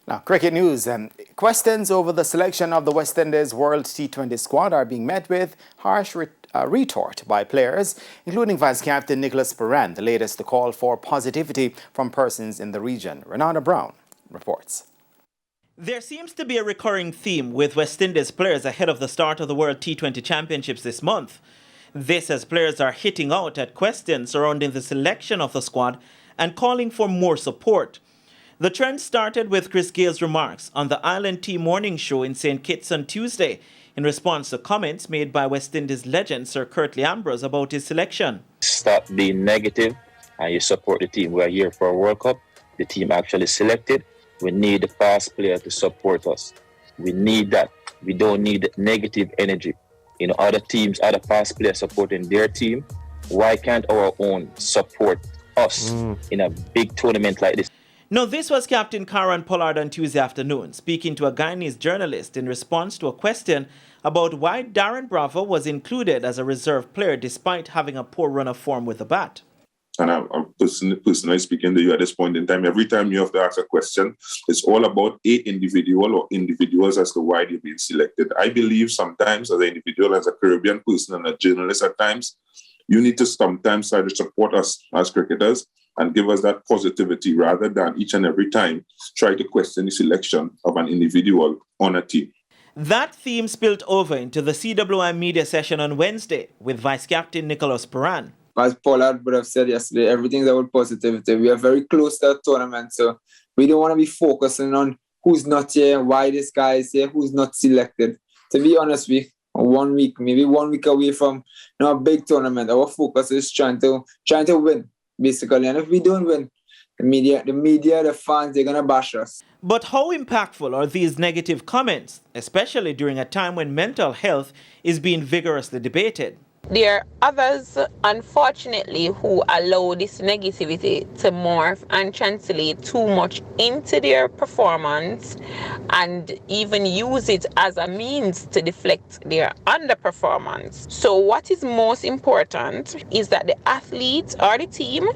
Now, cricket news. Questions over the selection of the West Indies World T20 squad are being met with harsh retort by players, including Vice-Captain Nicholas Perrin, the latest to call for positivity from persons in the region. Renata Brown reports. There seems to be a recurring theme with West Indies players ahead of the start of the World T20 Championships this month. This as players are hitting out at questions surrounding the selection of the squad and calling for more support. The trend started with Chris Gayle's remarks on the Island Tea morning show in St. Kitts on Tuesday in response to comments made by West Indies legend Sir Curtly Ambrose about his selection. Stop being negative and you support the team. We are here for a World Cup. The team actually selected. We need the fast player to support us. We need that. We don't need negative energy. Other teams, other fast players supporting their team. Why can't our own support us in a big tournament like this? Now, this was Captain Karen Pollard on Tuesday afternoon, speaking to a Guyanese journalist in response to a question about why Darren Bravo was included as a reserve player despite having a poor run of form with the bat. And I'm personally speaking to you at this point in time, every time you have to ask a question, it's all about an individual or individuals as to why they've been selected. I believe sometimes as an individual, as a Caribbean person and a journalist at times, you need to sometimes try to support us as cricketers and give us that positivity rather than each and every time try to question the selection of an individual on a team. That theme spilled over into the CWI media session on Wednesday with Vice-Captain Nicholas Perrin. As Pollard would have said yesterday, everything's about positivity. We are very close to the tournament, so we don't want to be focusing on who's not here, why this guy is here, who's not selected. To be honest, maybe 1 week away from a big tournament. Our focus is trying to win, basically. And if we don't win, the media, the fans, they're gonna bash us. But how impactful are these negative comments, especially during a time when mental health is being vigorously debated? There are others, unfortunately, who allow this negativity to morph and translate too much into their performance and even use it as a means to deflect their underperformance. So what is most important is that the athlete or the team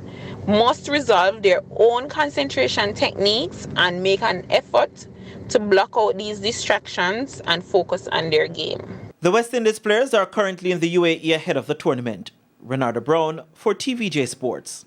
must resolve their own concentration techniques and make an effort to block out these distractions and focus on their game. The West Indies players are currently in the UAE ahead of the tournament. Renata Brown for TVJ Sports.